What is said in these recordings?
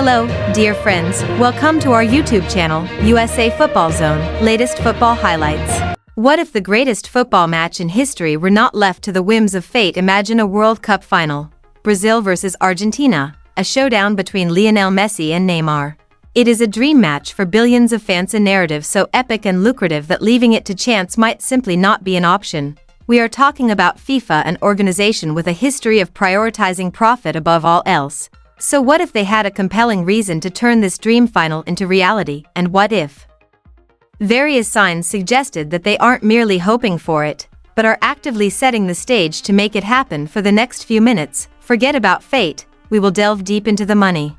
Hello, dear friends, welcome to our YouTube channel, USA Football Zone, latest football highlights. What if the greatest football match in history were not left to the whims of fate? Imagine a World Cup final. Brazil versus Argentina, a showdown between Lionel Messi and Neymar. It is a dream match for billions of fans, a narrative so epic and lucrative that leaving it to chance might simply not be an option. We are talking about FIFA, an organization with a history of prioritizing profit above all else. So what if they had a compelling reason to turn this dream final into reality, and what if? Various signs suggested that they aren't merely hoping for it, but are actively setting the stage to make it happen. For the next few minutes, forget about fate, we will delve deep into the money,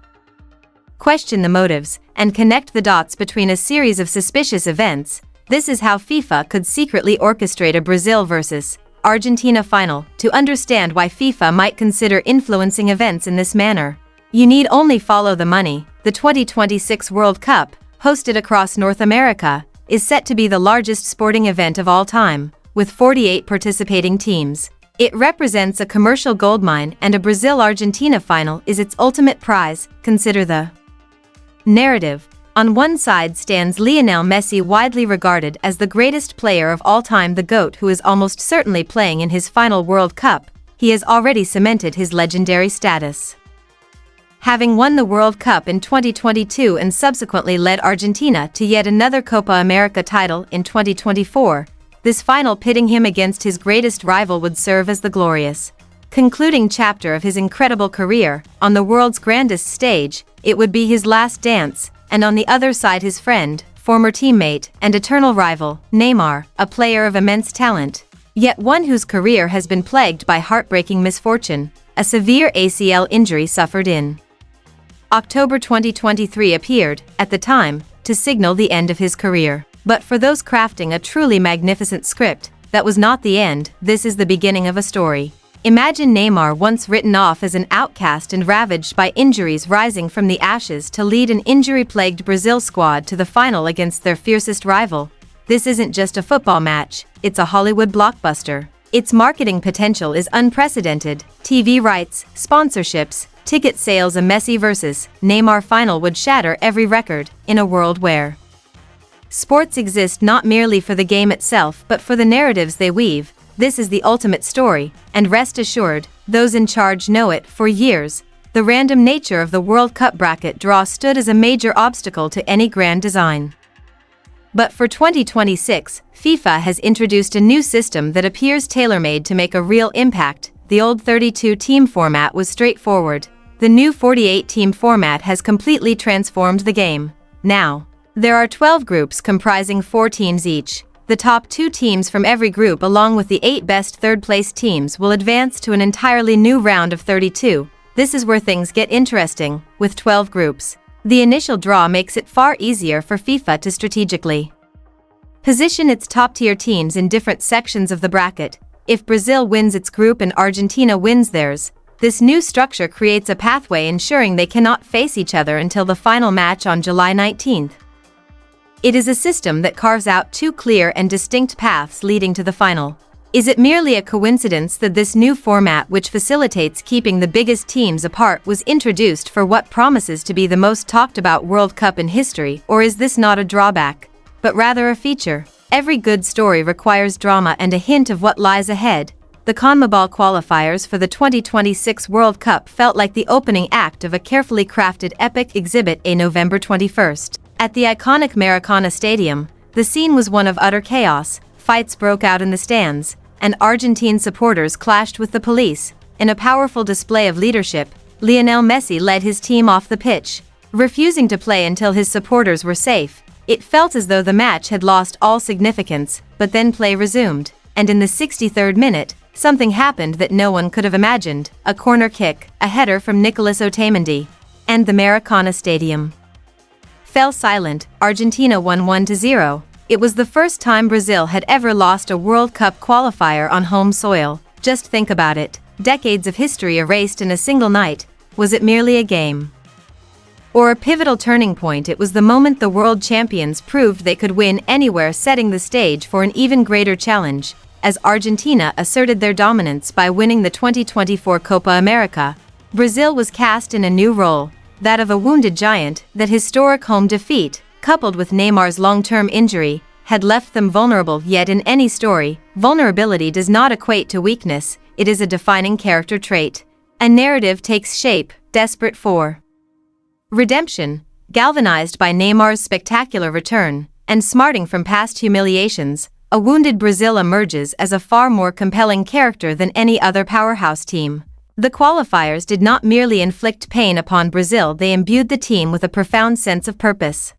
question the motives, and connect the dots between a series of suspicious events. This is how FIFA could secretly orchestrate a Brazil versus Argentina final. To understand why FIFA might consider influencing events in this manner, you need only follow the money. The 2026 World Cup, hosted across North America, is set to be the largest sporting event of all time, with 48 participating teams. It represents a commercial goldmine, and a Brazil-Argentina final is its ultimate prize. Consider the narrative. On one side stands Lionel Messi, widely regarded as the greatest player of all time, the GOAT, who is almost certainly playing in his final World Cup. He has already cemented his legendary status, having won the World Cup in 2022 and subsequently led Argentina to yet another Copa America title in 2024. This final pitting him against his greatest rival would serve as the glorious concluding chapter of his incredible career. On the world's grandest stage, it would be his last dance, and on the other side his friend, former teammate, and eternal rival, Neymar, a player of immense talent, yet one whose career has been plagued by heartbreaking misfortune. A severe ACL injury suffered in October 2023 appeared, at the time, to signal the end of his career. But for those crafting a truly magnificent script, that was not the end. This is the beginning of a story. Imagine Neymar, once written off as an outcast and ravaged by injuries, rising from the ashes to lead an injury-plagued Brazil squad to the final against their fiercest rival. This isn't just a football match, it's a Hollywood blockbuster. Its marketing potential is unprecedented. TV rights, sponsorships, ticket sales. A Messi versus Neymar final would shatter every record. In a world where sports exist not merely for the game itself but for the narratives they weave, this is the ultimate story, and rest assured, those in charge know it. For years, the random nature of the World Cup bracket draw stood as a major obstacle to any grand design. But for 2026, FIFA has introduced a new system that appears tailor-made to make a real impact. The old 32-team format was straightforward. The new 48-team format has completely transformed the game. Now, there are 12 groups comprising 4 teams each. The top 2 teams from every group, along with the 8 best third-place teams, will advance to an entirely new round of 32. This is where things get interesting. With 12 groups, the initial draw makes it far easier for FIFA to strategically position its top-tier teams in different sections of the bracket. If Brazil wins its group and Argentina wins theirs, this new structure creates a pathway ensuring they cannot face each other until the final match on July 19th. It is a system that carves out 2 clear and distinct paths leading to the final. Is it merely a coincidence that this new format, which facilitates keeping the biggest teams apart, was introduced for what promises to be the most talked about World Cup in history, or is this not a drawback, but rather a feature? Every good story requires drama and a hint of what lies ahead. The CONMEBOL qualifiers for the 2026 World Cup felt like the opening act of a carefully crafted epic exhibit. November 21st. At the iconic Maracana Stadium, the scene was one of utter chaos. Fights broke out in the stands, and Argentine supporters clashed with the police. In a powerful display of leadership, Lionel Messi led his team off the pitch, refusing to play until his supporters were safe. It felt as though the match had lost all significance, but then play resumed, and in the 63rd minute, something happened that no one could have imagined. A corner kick, a header from Nicolas Otamendi, and the Maracana Stadium fell silent. Argentina won 1-0. It was the first time Brazil had ever lost a World Cup qualifier on home soil. Just think about it. Decades of history erased in a single night. Was it merely a game, or a pivotal turning point? It was the moment the world champions proved they could win anywhere, setting the stage for an even greater challenge, as Argentina asserted their dominance by winning the 2024 Copa America. Brazil was cast in a new role. that of a wounded giant. That historic home defeat, coupled with Neymar's long-term injury, had left them vulnerable. Yet in any story, vulnerability does not equate to weakness, it is a defining character trait. A narrative takes shape, desperate for redemption, galvanized by Neymar's spectacular return, and smarting from past humiliations. A wounded Brazil emerges as a far more compelling character than any other powerhouse team. The qualifiers did not merely inflict pain upon Brazil, they imbued the team with a profound sense of purpose.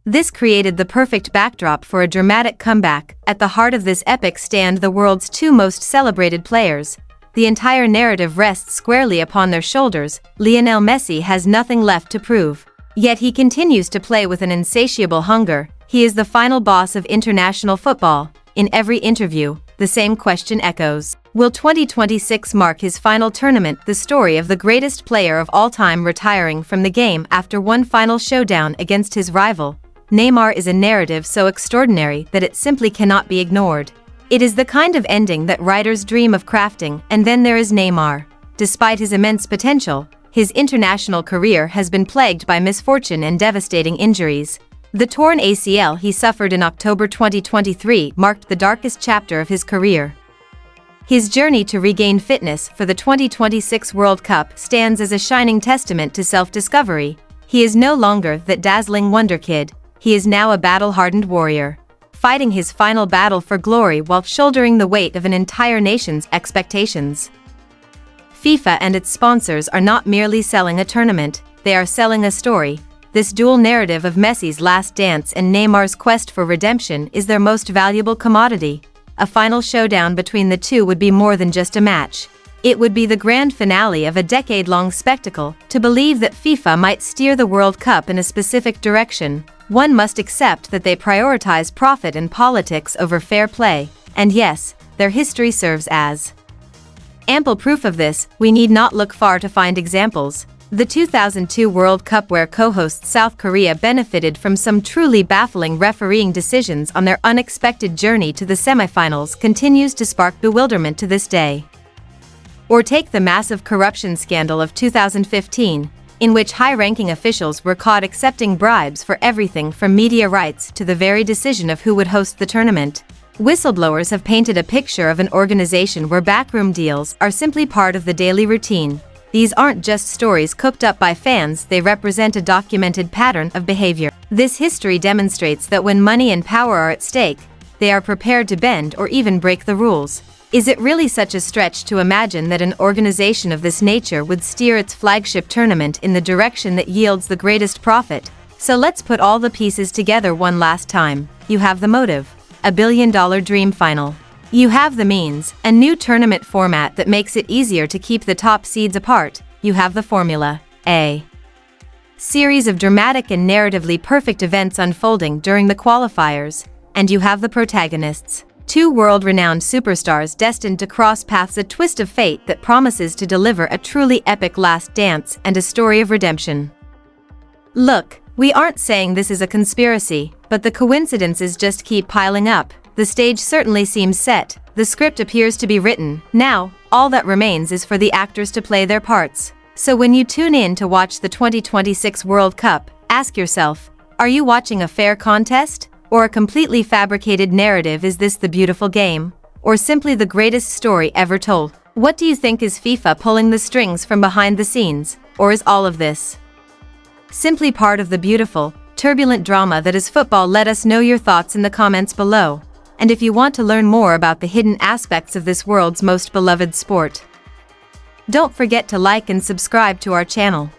This created the perfect backdrop for a dramatic comeback. At the heart of this epic stand the world's two most celebrated players. The entire narrative rests squarely upon their shoulders. Lionel Messi has nothing left to prove. Yet he continues to play with an insatiable hunger. He is the final boss of international football. In every interview, the same question echoes. Will 2026 mark his final tournament? The story of the greatest player of all time retiring from the game after one final showdown against his rival, Neymar, is a narrative so extraordinary that it simply cannot be ignored. It is the kind of ending that writers dream of crafting. And then there is Neymar. Despite his immense potential, his international career has been plagued by misfortune and devastating injuries. The torn ACL he suffered in October 2023 marked the darkest chapter of his career. His journey to regain fitness for the 2026 World Cup stands as a shining testament to self-discovery. He is no longer that dazzling wonder kid. He is now a battle-hardened warrior, fighting his final battle for glory while shouldering the weight of an entire nation's expectations. FIFA and its sponsors are not merely selling a tournament, they are selling a story. This dual narrative of Messi's last dance and Neymar's quest for redemption is their most valuable commodity. A final showdown between the two would be more than just a match. It would be the grand finale of a decade-long spectacle. To believe that FIFA might steer the World Cup in a specific direction, one must accept that they prioritize profit and politics over fair play. And yes, their history serves as ample proof of this. We need not look far to find examples. The 2002 World Cup, where co-host South Korea benefited from some truly baffling refereeing decisions on their unexpected journey to the semifinals, continues to spark bewilderment to this day. Or take the massive corruption scandal of 2015, in which high-ranking officials were caught accepting bribes for everything from media rights to the very decision of who would host the tournament. Whistleblowers have painted a picture of an organization where backroom deals are simply part of the daily routine. These aren't just stories cooked up by fans, they represent a documented pattern of behavior. This history demonstrates that when money and power are at stake, they are prepared to bend or even break the rules. Is it really such a stretch to imagine that an organization of this nature would steer its flagship tournament in the direction that yields the greatest profit? So let's put all the pieces together one last time. You have the motive, a billion-dollar dream final. You have the means, a new tournament format that makes it easier to keep the top seeds apart. You have the formula, a series of dramatic and narratively perfect events unfolding during the qualifiers. And you have the protagonists, two world-renowned superstars destined to cross paths, a twist of fate that promises to deliver a truly epic last dance and a story of redemption. Look, we aren't saying this is a conspiracy, but the coincidences just keep piling up. The stage certainly seems set, the script appears to be written. Now, all that remains is for the actors to play their parts. So when you tune in to watch the 2026 World Cup, ask yourself, are you watching a fair contest? Or a completely fabricated narrative? Is this the beautiful game? Or simply the greatest story ever told? What do you think? Is FIFA pulling the strings from behind the scenes? Or is all of this simply part of the beautiful, turbulent drama that is football? Let us know your thoughts in the comments below. And if you want to learn more about the hidden aspects of this world's most beloved sport, don't forget to like and subscribe to our channel.